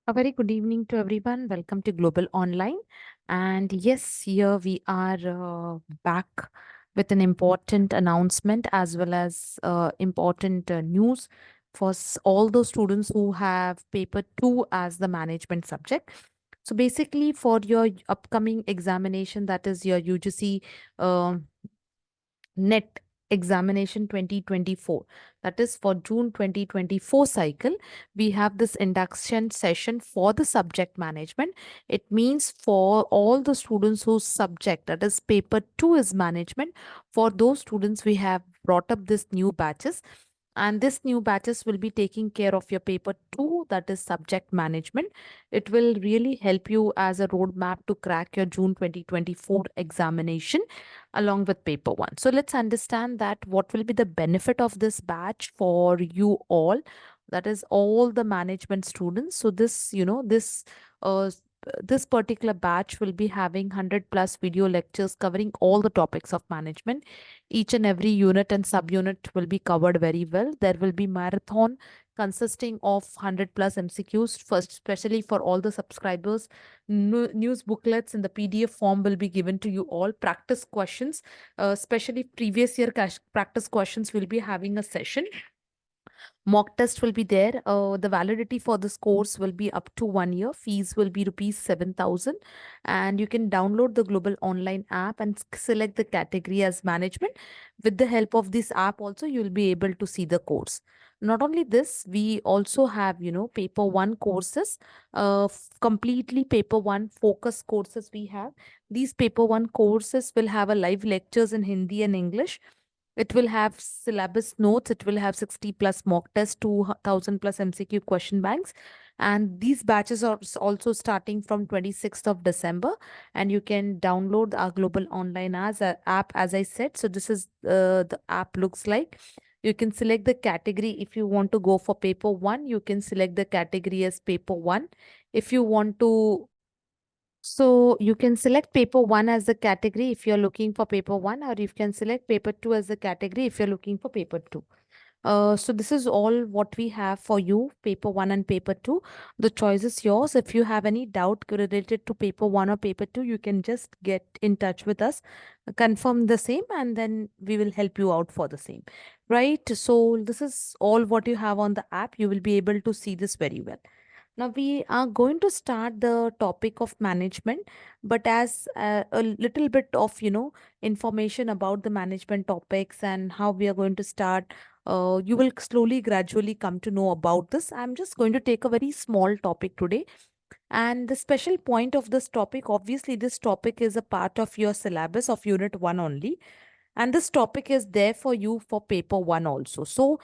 A very good evening to everyone. Welcome to Global Online. And yes, here we are back with an important announcement as well as important news for all those students who have paper 2 as the management subject. So basically, for your upcoming examination, that is your UGC NET examination 2024, that is for June 2024 cycle, we have this induction session for the subject management. It means for all the students whose subject, that is paper 2 is management, for those students we have brought up this new batches, and this new batches will be taking care of your paper 2, that is subject management. It will really help you as a roadmap to crack your June 2024 examination along with paper 1. So let's understand that what will be the benefit of this batch for you all, that is all the management students. So uh, this particular batch will be having 100 plus video lectures covering all the topics of management. Each and every unit and subunit will be covered very well. There will be marathon consisting of 100 plus MCQs, first, especially for all the subscribers. News booklets in the PDF form will be given to you all. Practice questions, especially previous year practice questions, will be having a session. Mock test will be there. The validity for this course will be up to 1 year. Fees will be rupees 7,000. And you can download the Global Online app and select the category as management. With the help of this app also, you will be able to see the course. Not only this, we also have, paper 1 courses, completely paper 1 focus courses we have. These paper 1 courses will have a live lectures in Hindi and English. It will have syllabus notes. It will have 60 plus mock tests, 2000 plus MCQ question banks. And these batches are also starting from 26th of December. And you can download our Global Online as a app, as I said. So this is the app looks like. You can select the category. If you want to go for paper 1, you can select the category as paper 1. If you want to So you can select paper 1 as the category if you're looking for paper 1, or you can select paper 2 as the category if you're looking for paper 2. So this is all what we have for you, paper 1 and paper 2. The choice is yours. If you have any doubt related to paper 1 or paper 2, you can just get in touch with us, confirm the same, and then we will help you out for the same. Right? So this is all what you have on the app. You will be able to see this very well. Now we are going to start the topic of management, but as a little bit of, information about the management topics and how we are going to start, you will slowly, gradually come to know about this. I'm just going to take a very small topic today. And the special point of this topic, obviously, this topic is a part of your syllabus of Unit 1 only. And this topic is there for you for paper 1 also. So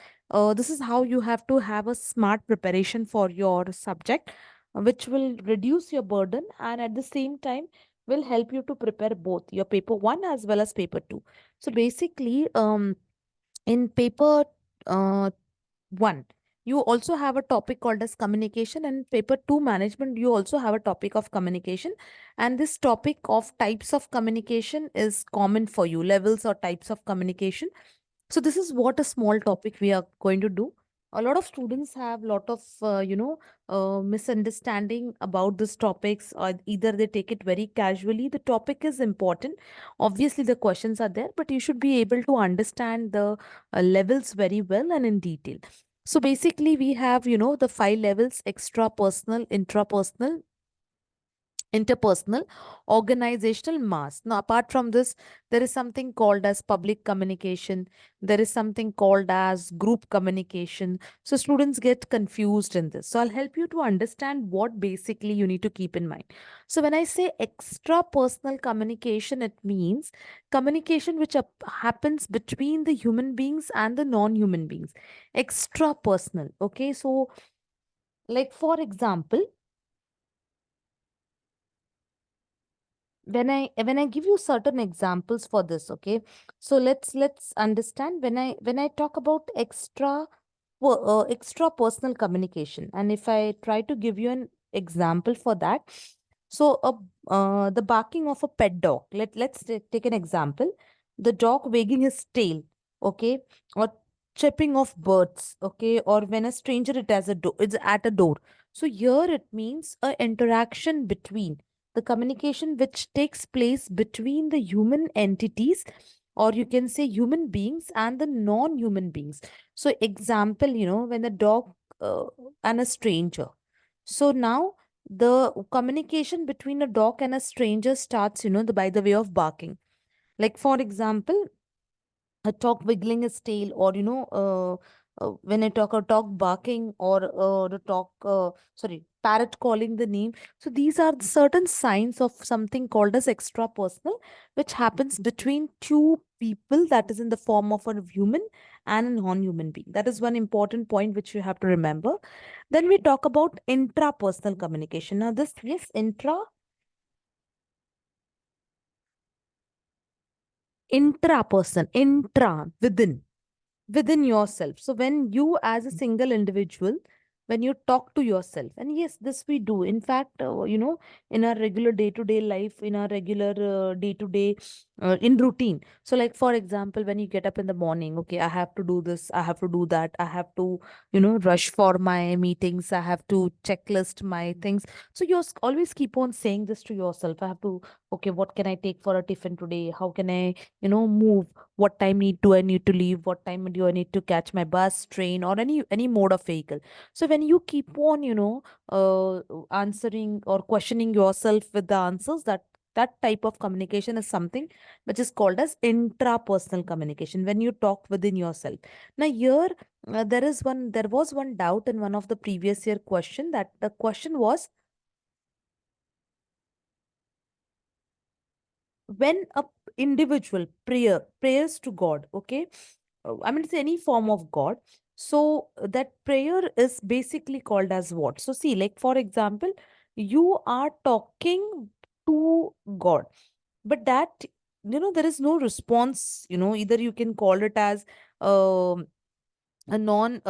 this is how you have to have a smart preparation for your subject, which will reduce your burden and at the same time will help you to prepare both your paper 1 as well as paper 2. So basically, in paper uh, 1, you also have a topic called as communication, and paper 2 management, you also have a topic of communication. And this topic of types of communication is common for you, levels or types of communication. So this is what a small topic we are going to do. A lot of students have lot of misunderstanding about these topics, or either they take it very casually. The topic is important. Obviously, the questions are there, but you should be able to understand the levels very well and in detail. So basically, we have, the 5 levels: extra personal, intrapersonal, interpersonal, organizational, mass. Now apart from this, there is something called as public communication, there is something called as group communication. So students get confused in this, so I'll help you to understand what basically you need to keep in mind. So when I say extra personal communication, it means communication which happens between the human beings and the non-human beings. Extra personal. Okay, so like for example, when I give you certain examples for this, okay, so let's understand. When I talk about extra personal communication, and if I try to give you an example for that, so the barking of a pet dog, take an example: the dog wagging his tail, okay, or chirping of birds, okay, or when a stranger it has it's at a door. So here it means a interaction between the communication which takes place between the human entities, or you can say human beings and the non-human beings. So example, when a dog and a stranger. So now the communication between a dog and a stranger starts, by the way of barking. Like for example, a dog wiggling its tail, or when I talk a dog barking, or the dog sorry, parrot calling the name. So these are the certain signs of something called as extra personal, which happens between two people, that is in the form of a human and a non-human being. That is one important point which you have to remember. Then we talk about intrapersonal communication. Now this, yes, within yourself. So when you as a single individual, when you talk to yourself, and yes, this we do. In fact, in our regular day-to-day life, in our regular day-to-day in routine. So like for example, when you get up in the morning, okay, I have to do this, I have to do that, I have to, rush for my meetings, I have to checklist my things. So always keep on saying this to yourself. I have to, okay, what can I take for a tiffin today? How can I, move? What time do I need to leave? What time do I need to catch my bus, train, or any mode of vehicle? So when you keep on, answering or questioning yourself with the answers, that type of communication is something which is called as intrapersonal communication, when you talk within yourself. Now here, there was one doubt in one of the previous year question, that the question was, when a individual prayers to God, okay, I mean, it's any form of God. So that prayer is basically called as what? So see, like for example, you are talking to God, but that, there is no response. Either you can call it as um a non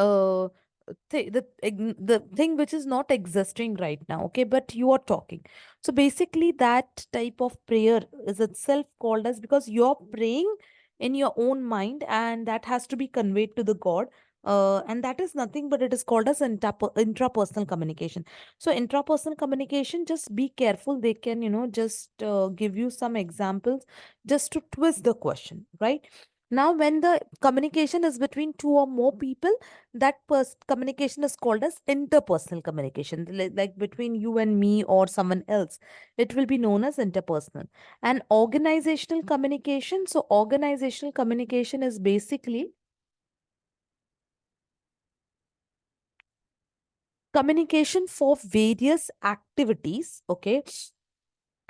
the thing which is not existing right now, okay, but you are talking. So basically that type of prayer is itself called as, because you're praying in your own mind, and that has to be conveyed to the God. And that is nothing but it is called as intrapersonal communication. So intrapersonal communication, just be careful, they can, just give you some examples just to twist the question, right? Now, when the communication is between two or more people, that communication is called as interpersonal communication, like between you and me or someone else. It will be known as interpersonal. And organizational communication. So, organizational communication is basically communication for various activities, okay,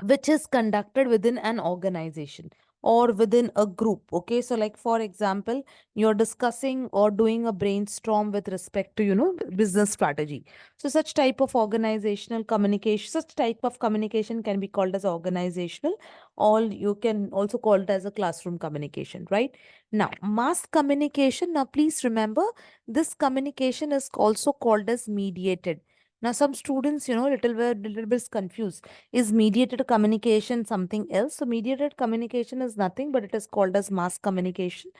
which is conducted within an organization or within a group. Okay, so like for example, you're discussing or doing a brainstorm with respect to, business strategy. So such type of organizational communication, such type of communication can be called as organizational, or you can also call it as a classroom communication, right? Now mass communication, now please remember, this communication is also called as mediated. Now some students, little bit confused. Is mediated communication something else? So mediated communication is nothing but it is called as mass communication.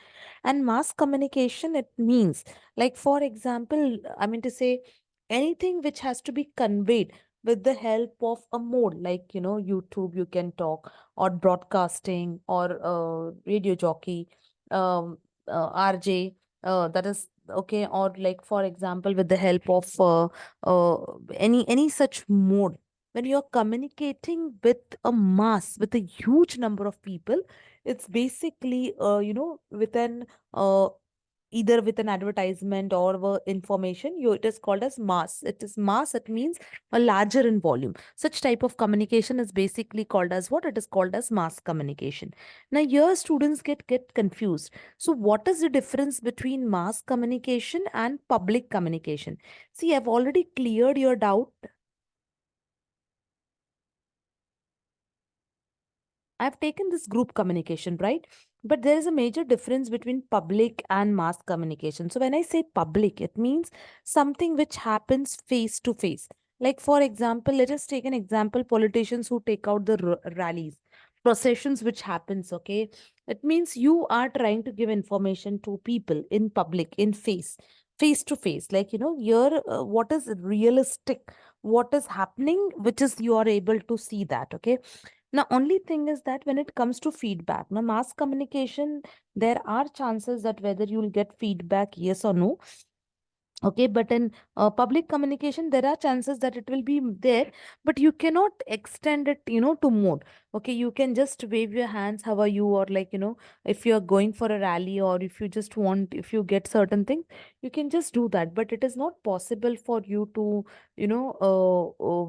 And mass communication, it means, like for example, I mean to say, anything which has to be conveyed with the help of a mode, like YouTube, you can talk, or broadcasting, or radio jockey, RJ, that is okay, or like for example, with the help of any such mode. When you're communicating with a mass, with a huge number of people, it's basically with an either with an advertisement or information, it is called as mass. It is mass, it means a larger in volume. Such type of communication is basically called as what? It is called as mass communication. Now here students get confused. So what is the difference between mass communication and public communication? See, I've already cleared your doubt. I've taken this group communication, right? But there is a major difference between public and mass communication. So when I say public, it means something which happens face to face. Like for example, let us take an example, politicians who take out the rallies, processions which happens, okay? It means you are trying to give information to people in public, in face to face. Like, here, what is realistic what is happening, which is you are able to see that. Okay. Now, only thing is that when it comes to feedback, now mass communication, there are chances that whether you'll get feedback, yes or no. Okay, but in public communication, there are chances that it will be there, but you cannot extend it, to more. Okay, you can just wave your hands, how are you, or like, if you're going for a rally, or if you just want, if you get certain things, you can just do that. But it is not possible for you to,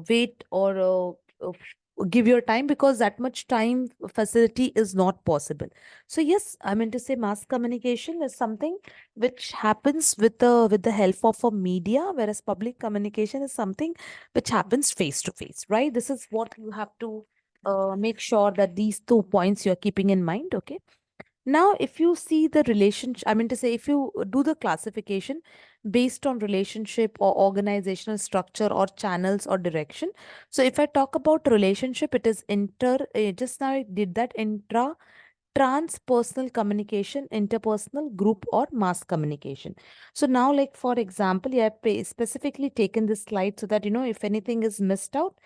wait or give your time, because that much time facility is not possible. So yes, I mean to say mass communication is something which happens with the help of a media, whereas public communication is something which happens face to face, right? This is what you have to make sure that these 2 points you're keeping in mind. Okay. Now, if you see the relationship, I mean to say, if you do the classification based on relationship or organizational structure or channels or direction. So if I talk about relationship, it is just now I did that intra transpersonal communication, interpersonal, group, or mass communication. So now, like for example, I have specifically taken this slide so that if anything is missed out,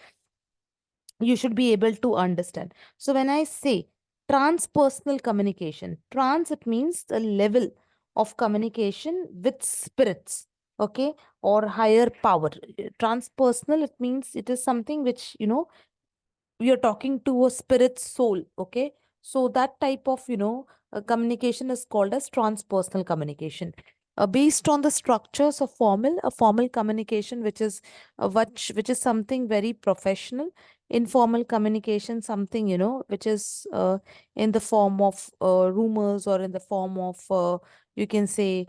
you should be able to understand. So when I say transpersonal communication, trans, it means the level of communication with spirits, okay, or higher power. Transpersonal, it means it is something which we are talking to a spirit soul. Okay, so that type of communication is called as transpersonal communication. Based on the structures of formal communication, which is something very professional. Informal communication, something which is in the form of rumors, or in the form of you can say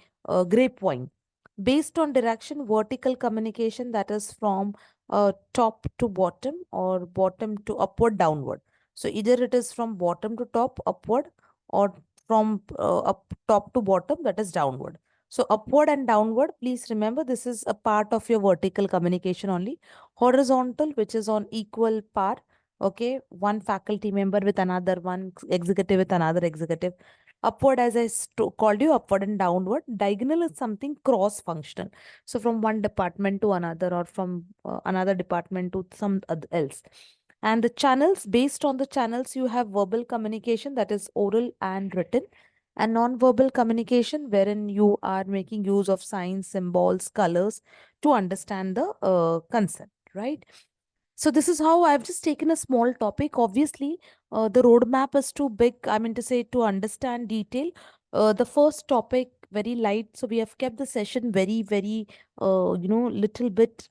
grapevine. Based on direction, vertical communication, that is from top to bottom, or bottom to upward, downward. So either it is from bottom to top, upward, or from up top to bottom, that is downward. So upward and downward, please remember, this is a part of your vertical communication only. Horizontal, which is on equal par. Okay, one faculty member with another, one executive with another executive. Upward, as I called you, upward and downward. Diagonal is something cross functional. So from one department to another, or from another department to some else. And the channels, based on the channels, you have verbal communication, that is oral and written, and non-verbal communication, wherein you are making use of signs, symbols, colors to understand the concept, right? So this is how I've just taken a small topic. Obviously, the roadmap is too big. I mean to say, to understand detail. The first topic very light, so we have kept the session very, very, little bit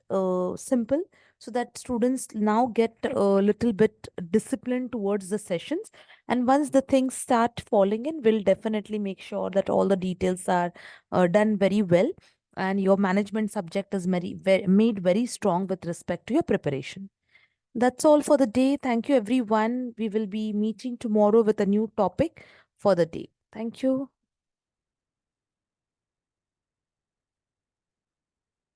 simple, so that students now get a little bit disciplined towards the sessions. And once the things start falling in, we'll definitely make sure that all the details are done very well, and your management subject is made very strong with respect to your preparation. That's all for the day. Thank you, everyone. We will be meeting tomorrow with a new topic for the day. Thank you.